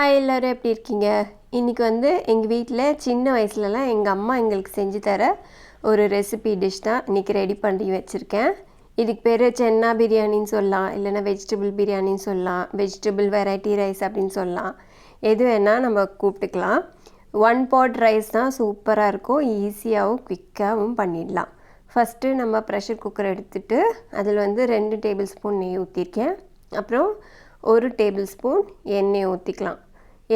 Hi எல்லோரும் எப்படி இருக்கீங்க? இன்றைக்கி வந்து எங்கள் வீட்டில் சின்ன வயசுலலாம் எங்கள் அம்மா எங்களுக்கு செஞ்சு தர ஒரு ரெசிபி டிஷ் தான் இன்றைக்கி ரெடி பண்ணி வச்சுருக்கேன். இதுக்கு பேர் சென்னா பிரியாணின்னு சொல்லலாம், இல்லைன்னா வெஜிடபிள் பிரியாணின்னு சொல்லலாம், வெஜிடபிள் வெரைட்டி ரைஸ் அப்படின்னு சொல்லலாம். எது வேணால் நம்ம கூப்பிட்டுக்கலாம். 1 pot ரைஸ் தான் சூப்பராக இருக்கும், ஈஸியாகவும் குவிக்காகவும் பண்ணிடலாம். ஃபஸ்ட்டு நம்ம ப்ரெஷர் குக்கர் எடுத்துகிட்டு அதில் வந்து 2 டேபிள் ஸ்பூன் நெய் ஊற்றிருக்கேன். அப்புறம் 1 டேபிள் ஸ்பூன் எண்ணெய் ஊற்றிக்கலாம்.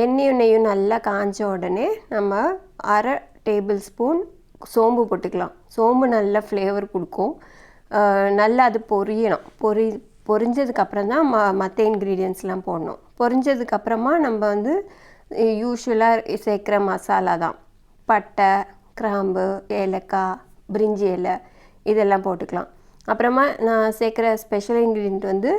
எண்ணெயும் நெய்யும் நல்லா காஞ்ச உடனே நம்ம 1/2 டேபிள் ஸ்பூன் சோம்பு போட்டுக்கலாம். சோம்பு நல்ல ஃப்ளேவர் கொடுக்கும். நல்லா அது பொரியணும். பொரிஞ்சதுக்கப்புறம் தான் மற்ற இன்க்ரீடியன்ட்ஸ்லாம் போடணும். பொரிஞ்சதுக்கப்புறமா நம்ம வந்து யூஸ்வலாக சேர்க்குற மசாலா தான். பட்டை, கிராம்பு, ஏலக்காய், பிரிஞ்சி இலை இதெல்லாம் போட்டுக்கலாம். அப்புறமா நான் சேர்க்குற ஸ்பெஷல் இன்க்ரீடியன்ட் வந்து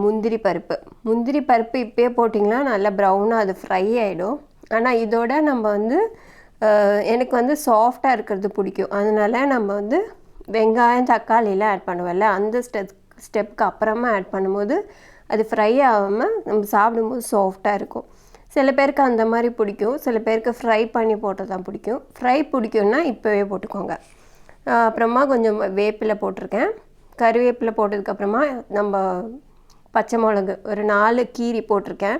முந்திரி பருப்பு இப்போயே போட்டிங்கன்னா நல்லா ப்ரௌனாக அது ஃப்ரை ஆகிடும். ஆனால் இதோட நம்ம வந்து எனக்கு வந்து சாஃப்டாக இருக்கிறது பிடிக்கும். அதனால நம்ம வந்து வெங்காயம், தக்காளிலாம் ஆட் பண்ணுவோம்ல, அந்த ஸ்டெப்புக்கு அப்புறமா ஆட் பண்ணும்போது அது ஃப்ரை ஆகாமல் நம்ம சாப்பிடும்போது சாஃப்டாக இருக்கும். சில பேருக்கு அந்த மாதிரி பிடிக்கும், சில பேருக்கு ஃப்ரை பண்ணி போட்டால் தான் பிடிக்கும். ஃப்ரை பிடிக்கும்னா இப்போவே போட்டுக்கோங்க. அப்புறமா கொஞ்சம் வேப்பிலை போட்டிருக்கேன். கருவேப்பிலை போட்டதுக்கப்புறமா நம்ம பச்சை மிளகு ஒரு 4 கீரி போட்டிருக்கேன்.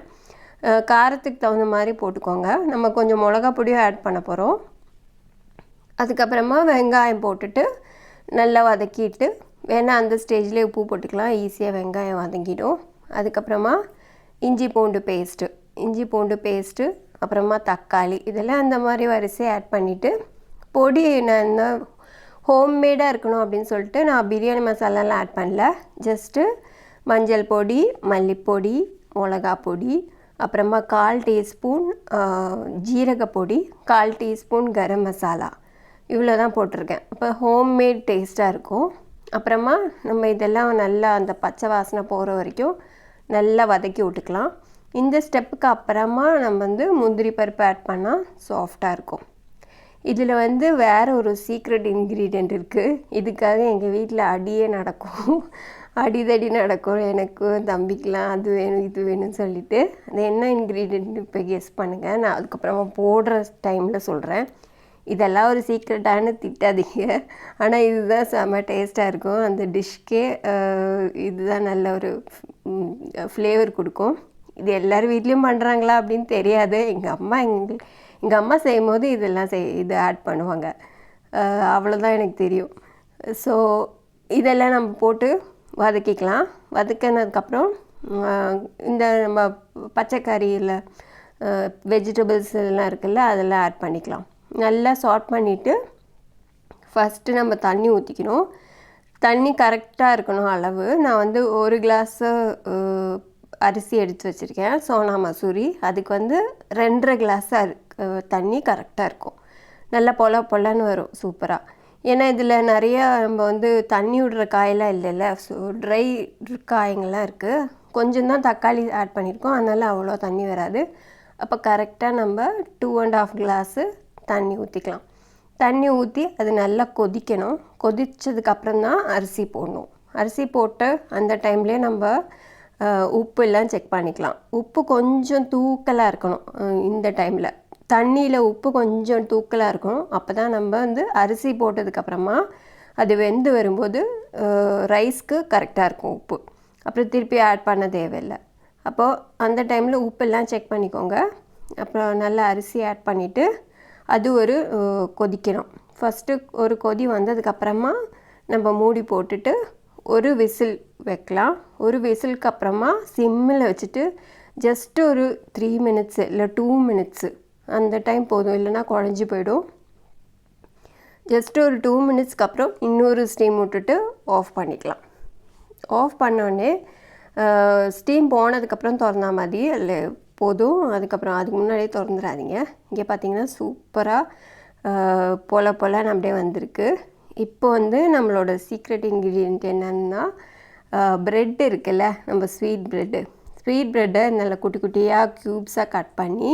காரத்துக்கு தகுந்த மாதிரி போட்டுக்கோங்க. நம்ம கொஞ்சம் மிளகா பொடியும் ஆட் பண்ண போகிறோம். அதுக்கப்புறமா வெங்காயம் போட்டுட்டு நல்லா வதக்கிட்டு, வேணால் அந்த ஸ்டேஜ்லேயே உப்பு போட்டுக்கலாம், ஈஸியாக வெங்காயம் வதங்கிடும். அதுக்கப்புறமா இஞ்சி பூண்டு பேஸ்ட்டு, அப்புறமா தக்காளி இதெல்லாம் அந்த மாதிரி வரிசையாக ஆட் பண்ணிவிட்டு, பொடி நான் ஹோம்மேடாக இருக்கணும் அப்படின்னு சொல்லிட்டு நான் பிரியாணி மசாலாலாம் ஆட் பண்ணல. ஜஸ்ட்டு மஞ்சள் பொடி, மல்லிப்பொடி, மிளகா பொடி, அப்புறமா 1/4 டீஸ்பூன் ஜீரகப்பொடி, 1/4 டீஸ்பூன் கரம் மசாலா இவ்வளோ தான் போட்டிருக்கேன். இப்போ ஹோம்மேட் டேஸ்ட்டாக இருக்கும். அப்புறமா நம்ம இதெல்லாம் நல்லா அந்த பச்சை வாசனை போகிற வரைக்கும் நல்லா வதக்கி விட்டுக்கலாம். இந்த ஸ்டெப்புக்கு அப்புறமா நம்ம வந்து முந்திரி பருப்பு ஆட் பண்ணால் சாஃப்டாக இருக்கும். இதில் வந்து வேறு ஒரு சீக்ரெட் இன்க்ரீடியண்ட் இருக்குது. இதுக்காக எங்கள் வீட்டில் அடியே நடக்கும், அடிதடி நடக்கும். எனக்கும் தம்பிக்கெலாம் அது வேணும் இது வேணும்னு சொல்லிவிட்டு. அது என்ன இன்க்ரீடியண்ட் இப்போ கெஸ் பண்ணுங்கள், நான் அதுக்கப்புறமா போடுற டைமில் சொல்கிறேன். இதெல்லாம் ஒரு சீக்ரெட்டானு திட்டாதீங்க, ஆனால் இதுதான் செம்ம டேஸ்ட்டாக இருக்கும். அந்த டிஷ்க்கே இதுதான் நல்ல ஒரு ஃப்ளேவர் கொடுக்கும். இது எல்லோரும் வீட்லேயும் பண்ணுறாங்களா அப்படின்னு தெரியாது. எங்கள் அம்மா செய்யும்போது இதெல்லாம் இது ஆட் பண்ணுவாங்க, அவ்வளோதான் எனக்கு தெரியும். ஸோ இதெல்லாம் நம்ம போட்டு வதக்கிக்கலாம். வதக்கினதுக்கப்புறம் இந்த நம்ம பச்சைக்கறியில் வெஜிடபிள்ஸ் எல்லாம் இருக்குல்ல, அதெல்லாம் ஆட் பண்ணிக்கலாம். நல்லா சாட் பண்ணிவிட்டு ஃபஸ்ட்டு நம்ம தண்ணி ஊற்றிக்கணும். தண்ணி கரெக்டாக இருக்கணும் அளவு. நான் வந்து 1 கிளாஸு அரிசி எடுத்து வச்சுருக்கேன், சோனா மசூரி. அதுக்கு வந்து 2.5 கிளாஸ் தண்ணி கரெக்டாக இருக்கும். நல்லா பொலன்னு வரும் சூப்பராக. ஏன்னா இதில் நிறையா நம்ம வந்து தண்ணி விடுற காயெல்லாம் இல்லைல்ல, ஸோ ட்ரை காய்ங்கள்லாம் இருக்குது. கொஞ்சம் தான் தக்காளி ஆட் பண்ணியிருக்கோம், அதனால் அவ்வளோ தண்ணி வராது. அப்போ கரெக்டாக நம்ம 2.5 கிளாஸு தண்ணி ஊற்றிக்கலாம். தண்ணி ஊற்றி அது நல்லா கொதிக்கணும். கொதித்ததுக்கப்புறம் தான் அரிசி போடணும். அரிசி போட்டு அந்த டைம்லேயே நம்ம உப்பு எல்லாம் செக் பண்ணிக்கலாம். உப்பு கொஞ்சம் தூக்கலாக இருக்கணும். இந்த டைமில் தண்ணியில் உப்பு கொஞ்சம் தூக்கலாக இருக்கணும். அப்போ தான் நம்ம வந்து அரிசி போட்டதுக்கப்புறமா அது வெந்து வரும்போது ரைஸ்க்கு கரெக்டாக இருக்கும் உப்பு. அப்புறம் திருப்பி ஆட் பண்ண தேவையில்லை. அப்போது அந்த டைமில் உப்பெல்லாம் செக் பண்ணிக்கோங்க. அப்புறம் நல்லா அரிசி ஆட் பண்ணிவிட்டு அது ஒரு கொதிக்கணும். ஃபஸ்ட்டு ஒரு கொதி வந்ததுக்கப்புறமா நம்ம மூடி போட்டுட்டு ஒரு விசில் வைக்கலாம். ஒரு விசிலுக்கு அப்புறமா சிம்மில் வச்சுட்டு ஜஸ்ட்டு ஒரு 3 மினிட்ஸு இல்லை 2 மினிட்ஸு அந்த டைம் போதும், இல்லைனா குழஞ்சி போயிடும். ஜஸ்ட்டு ஒரு 2 மினிட்ஸ்க்கு அப்புறம் இன்னொரு ஸ்டீம் விட்டுட்டு ஆஃப் பண்ணிக்கலாம். ஆஃப் பண்ணோடனே ஸ்டீம் போனதுக்கப்புறம் திறந்தா மாதிரி இல்லை போதும். அதுக்கப்புறம் அதுக்கு முன்னாடியே திறந்துடாதீங்க. இங்கே பார்த்தீங்கன்னா சூப்பராக பொலன்னு அப்படியே வந்திருக்கு. இப்போ வந்து நம்மளோட சீக்ரெட் இன்க்ரீடியண்ட் என்னென்னா, ப்ரெட் இருக்குல்ல, நம்ம ஸ்வீட் ப்ரெட்டை நல்லா குட்டி குட்டியாக க்யூப்ஸாக கட் பண்ணி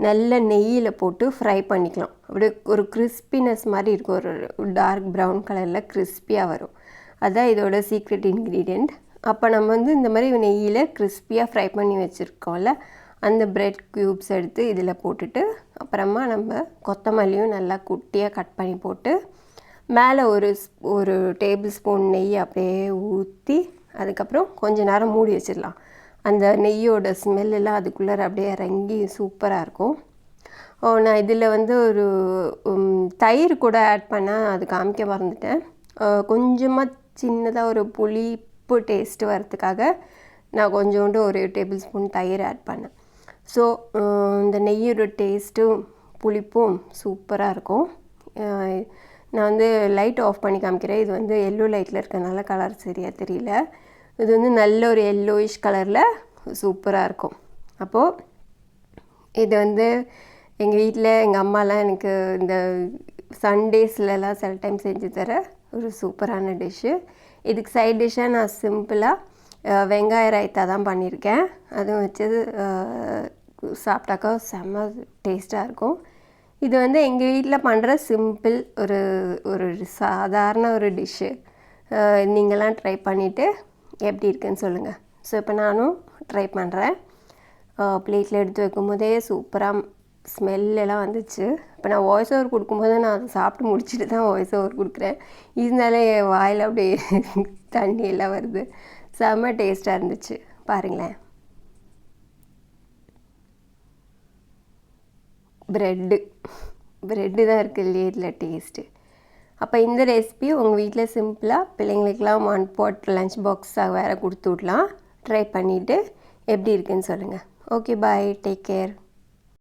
நல்ல நெய்யில் போட்டு ஃப்ரை பண்ணிக்கலாம். அப்படியே ஒரு கிறிஸ்பினஸ் மாதிரி இருக்கும், ஒரு டார்க் ப்ரௌன் கலரில் கிறிஸ்பியாக வரும். அதுதான் இதோட சீக்ரெட் இன்க்ரீடியண்ட். அப்போ நம்ம வந்து இந்த மாதிரி நெய்யில் கிறிஸ்பியாக ஃப்ரை பண்ணி வச்சுருக்கோம்ல, அந்த பிரெட் க்யூப்ஸ் எடுத்து இதில் போட்டுட்டு அப்புறமா நம்ம கொத்தமல்லியும் நல்லா குட்டியாக கட் பண்ணி போட்டு மேலே ஒரு டேபிள் ஸ்பூன் நெய் அப்படியே ஊற்றி அதுக்கப்புறம் கொஞ்ச நேரம் மூடி வச்சிடலாம். அந்த நெய்யோட ஸ்மெல்லாம் அதுக்குள்ளே அப்படியே இறங்கி சூப்பராக இருக்கும். நான் இதில் வந்து ஒரு தயிர் கூட ஆட் பண்ணால் அது காமிக்க மறந்துட்டேன். கொஞ்சமாக சின்னதாக ஒரு புளிப்பு டேஸ்ட்டு வரத்துக்காக நான் கொஞ்சோண்டு ஒரு டேபிள் ஸ்பூன் தயிர் ஆட் பண்ணேன். ஸோ இந்த நெய்யோட டேஸ்ட்டும் புளிப்பும் சூப்பராக இருக்கும். நான் வந்து லைட் ஆஃப் பண்ணி காமிக்கிறேன். இது வந்து எல்லோ லைட்டில் இருக்கனால கலர் சரியாக தெரியல. இது வந்து நல்ல ஒரு எல்லோயிஷ் கலரில் சூப்பராக இருக்கும். அப்போது இது வந்து எங்கள் வீட்டில் எங்கள் அம்மாலாம் எனக்கு இந்த சண்டேஸ்லலாம் சில டைம் செஞ்சு தர ஒரு சூப்பரான டிஷ்ஷு. இதுக்கு சைட் டிஷ்ஷாக நான் சிம்பிளாக வெங்காய ரைத்தா தான் பண்ணியிருக்கேன். அதுவும் வச்சு சாப்பிட்டாக்கா செம்ம டேஸ்ட்டாக இருக்கும். இது வந்து எங்கள் வீட்டில் பண்ணுற சிம்பிள் ஒரு சாதாரண ஒரு டிஷ்ஷு. நீங்களாம் ட்ரை பண்ணிவிட்டு எப்படி இருக்குன்னு சொல்லுங்கள். ஸோ இப்போ நானும் ட்ரை பண்ணுறேன். பிளேட்டில் எடுத்து வைக்கும்போதே சூப்பராக ஸ்மெல்லாம் வந்துச்சு. இப்போ நான் வாய்ஸ் ஓவர் கொடுக்கும்போது நான் அதை சாப்பிட்டு முடிச்சுட்டு தான் வாய்ஸ் ஓவர் கொடுக்குறேன். இருந்தாலே வாயில் அப்படியே தண்ணி எல்லாம் வருது. செம்ம டேஸ்ட்டாக இருந்துச்சு. பாருங்களேன், ப்ரெட்டு தான் இருக்குது இல்லையே இதில் டேஸ்ட்டு. அப்போ இந்த ரெசிபி உங்கள் வீட்டில் சிம்பிளாக பிள்ளைங்களுக்கெலாம் 1 pot லஞ்ச் பாக்ஸாக வேறு கொடுத்து விடலாம். ட்ரை பண்ணிவிட்டு எப்படி இருக்குன்னு சொல்லுங்கள். ஓகே, பாய், டேக் கேர்.